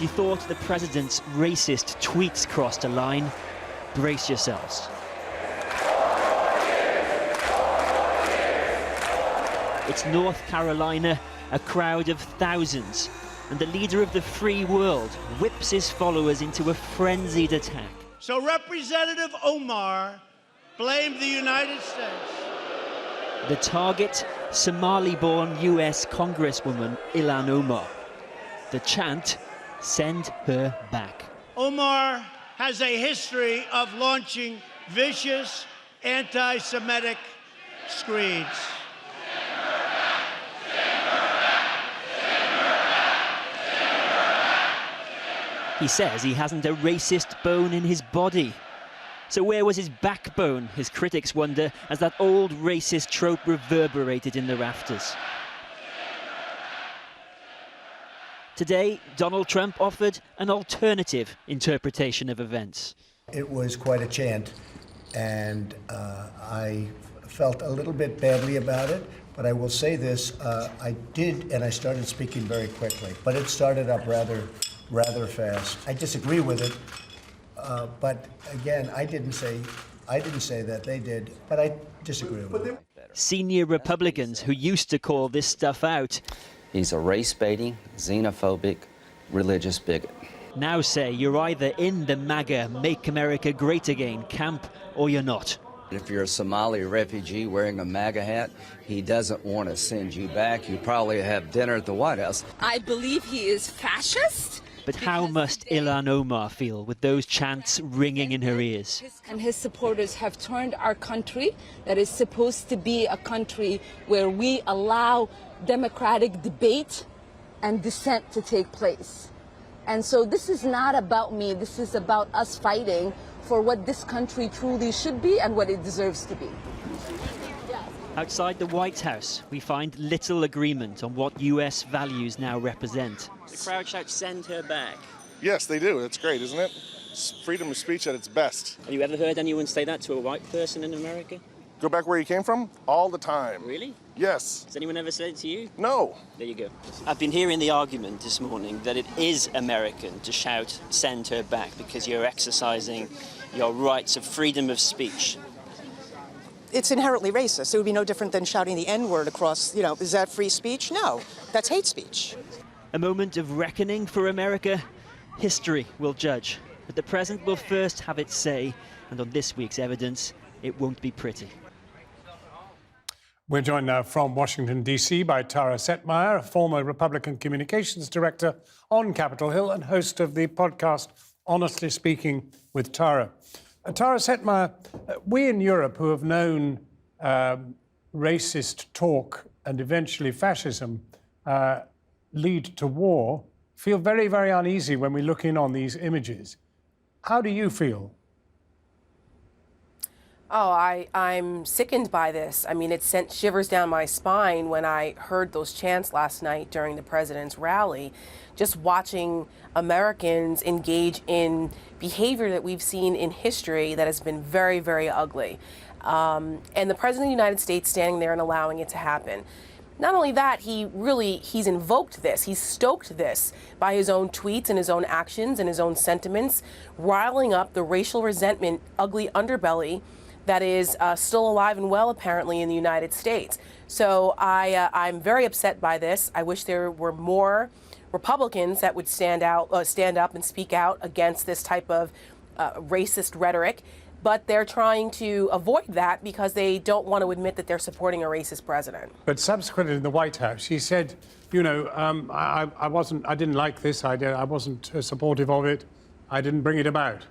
you thought the president's racist tweets crossed a line, brace yourselves. It's North Carolina, a crowd of thousands, and the leader of the free world whips his followers into a frenzied attack. So Representative Omar blamed the United States. The target, Somali-born US Congresswoman Ilhan Omar. The chant, send her back. Omar has a history of launching vicious anti-Semitic screeds. He says he hasn't a racist bone in his body. So where was his backbone, his critics wonder, as that old racist trope reverberated in the rafters. Today, Donald Trump offered an alternative interpretation of events. It was quite a chant, and I felt a little bit badly about it, but I will say this, I did, and I started speaking very quickly, but it started up rather fast. I disagree with it, but again, I didn't say that, they did, but I disagree with it. Senior Republicans who used to call this stuff out. He's a race-baiting, xenophobic, religious bigot. Now say you're either in the MAGA Make America Great Again camp or you're not. If you're a Somali refugee wearing a MAGA hat, he doesn't want to send you back. You probably have dinner at the White House. I believe he is fascist. But how must Ilhan Omar feel with those chants ringing in her ears? And his supporters have turned our country, that is supposed to be a country where we allow democratic debate and dissent to take place. And so this is not about me, this is about us fighting for what this country truly should be and what it deserves to be. Outside the White House, we find little agreement on what US values now represent. The crowd shouts, send her back. Yes, they do. That's great, isn't it? It's freedom of speech at its best. Have you ever heard anyone say that to a white person in America? Go back where you came from? All the time. Really? Yes. Has anyone ever said it to you? No. There you go. I've been hearing the argument this morning that it is American to shout, send her back, because you're exercising your rights of freedom of speech. It's inherently racist. It would be no different than shouting the N-word across, is that free speech? No, that's hate speech. A moment of reckoning for America. History will judge. But the present will first have its say, and on this week's evidence, it won't be pretty. We're joined now from Washington, D.C. by Tara Setmeyer, a former Republican communications director on Capitol Hill and host of the podcast Honestly Speaking with Tara. Tara Setmeyer, we in Europe who have known racist talk and eventually fascism lead to war feel very, very uneasy when we look in on these images. How do you feel? Oh, I'm sickened by this. I mean, it sent shivers down my spine when I heard those chants last night during the president's rally. Just watching Americans engage in behavior that we've seen in history that has been very, very ugly. And the president of the United States standing there and allowing it to happen. Not only that, he's invoked this, he's stoked this by his own tweets and his own actions and his own sentiments, riling up the racial resentment, ugly underbelly that is still alive and well, apparently, in the United States. So I'm very upset by this. I wish there were more Republicans that would stand up and speak out against this type of racist rhetoric. But they're trying to avoid that because they don't want to admit that they're supporting a racist president. But subsequently in the White House, she said, I didn't like this idea. I wasn't supportive of it. I didn't bring it about.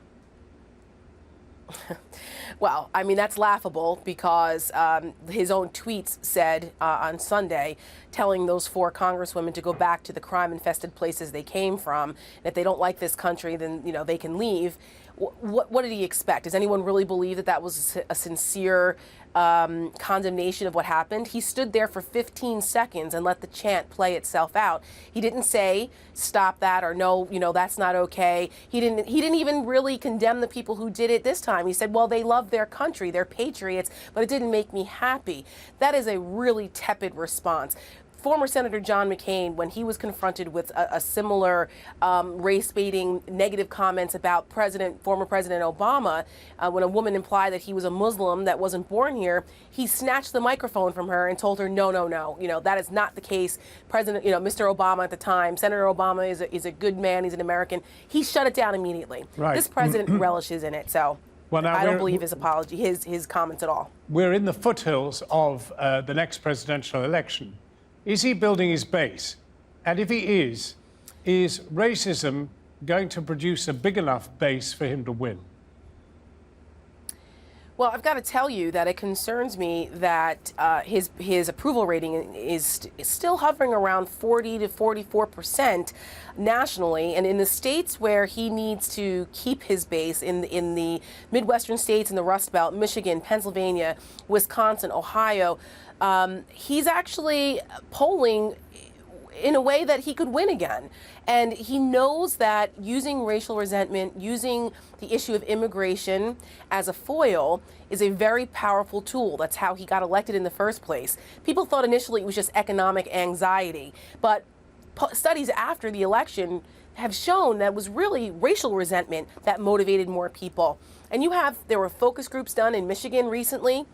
Well, I mean, that's laughable because his own tweets said on Sunday, telling those 4 congresswomen to go back to the crime-infested places they came from. And if they don't like this country, then, they can leave. What did he expect? Does anyone really believe that that was a sincere condemnation of what happened? He stood there for 15 seconds and let the chant play itself out. He didn't say, stop that, or no, that's not okay. He didn't even really condemn the people who did it this time. He said, well, they love their country, they're patriots, but it didn't make me happy. That is a really tepid response. former Senator John McCain, when he was confronted with a similar race-baiting negative comments about former President Obama, when a woman implied that he was a Muslim that wasn't born here, he snatched the microphone from her and told her, no, no, no, that is not the case. President, Mr. Obama at the time, Senator Obama is a good man, he's an American. He shut it down immediately. Right. This president relishes in it, so well, now I don't believe his apology, his comments at all. We're in the foothills of the next presidential election. Is he building his base? And if he is racism going to produce a big enough base for him to win? Well, I've got to tell you that it concerns me that his approval rating is still hovering around 40 to 44% nationally, and in the states where he needs to keep his base, in the Midwestern states, in the Rust Belt, Michigan, Pennsylvania, Wisconsin, Ohio, he's actually polling in a way that he could win again. And he knows that using racial resentment, using the issue of immigration as a foil is a very powerful tool. That's how he got elected in the first place. People thought initially it was just economic anxiety, but studies after the election have shown that it was really racial resentment that motivated more people. And there were focus groups done in Michigan recently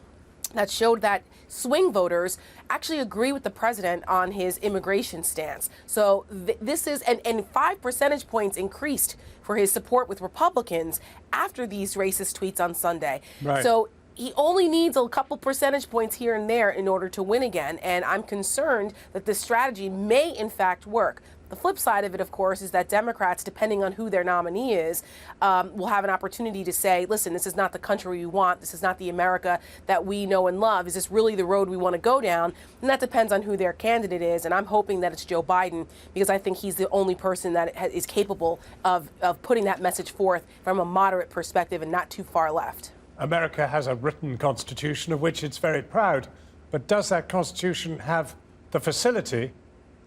that showed that swing voters actually agree with the president on his immigration stance. So this is, and 5 percentage points increased for his support with Republicans after these racist tweets on Sunday. Right. So he only needs a couple percentage points here and there in order to win again. And I'm concerned that this strategy may in fact work. The flip side of it, of course, is that Democrats, depending on who their nominee is, will have an opportunity to say, listen, this is not the country we want. This is not the America that we know and love. Is this really the road we want to go down? And that depends on who their candidate is. And I'm hoping that it's Joe Biden, because I think he's the only person that is capable of putting that message forth from a moderate perspective and not too far left. America has a written constitution of which it's very proud. But does that constitution have the facility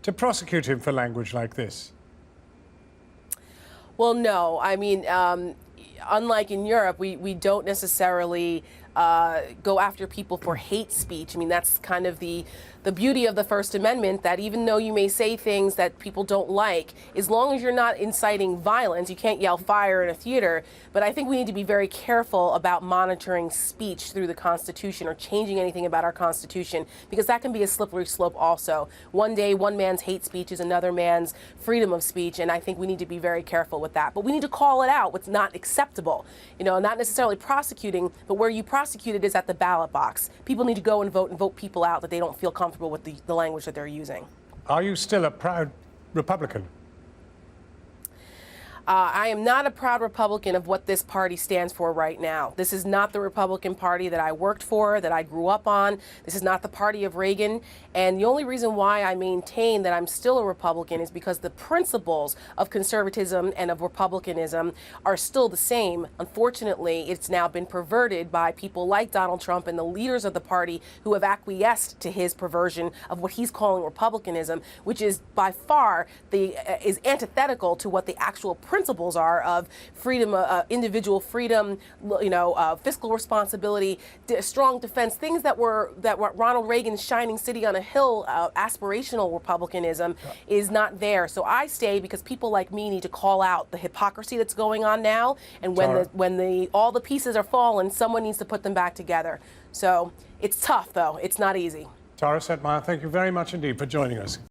to prosecute him for language like this? Well, no. I mean, unlike in Europe, we don't necessarily go after people for hate speech. I mean, that's kind of the beauty of the First Amendment, that even though you may say things that people don't like, as long as you're not inciting violence, you can't yell fire in a theater. But I think we need to be very careful about monitoring speech through the Constitution or changing anything about our Constitution, because that can be a slippery slope also. One day, one man's hate speech is another man's freedom of speech, and I think we need to be very careful with that. But we need to call it out, what's not acceptable. Not necessarily prosecuting, but where you prosecute it is at the ballot box. People need to go and vote people out that they don't feel comfortable with the language that they're using. Are you still a proud Republican? I am not a proud Republican of what this party stands for right now. This is not the Republican Party that I worked for, that I grew up on. This is not the party of Reagan. And the only reason why I maintain that I'm still a Republican is because the principles of conservatism and of republicanism are still the same. Unfortunately, it's now been perverted by people like Donald Trump and the leaders of the party who have acquiesced to his perversion of what he's calling republicanism, which is by far is antithetical to what the actual principles are of freedom, individual freedom, fiscal responsibility, strong defense, things that were Ronald Reagan's shining city on a hill, aspirational republicanism is not there. So I stay because people like me need to call out the hypocrisy that's going on now, and when all the pieces are fallen, someone needs to put them back together. So it's tough, though. It's not easy. Tara Setmeyer, thank you very much indeed for joining us.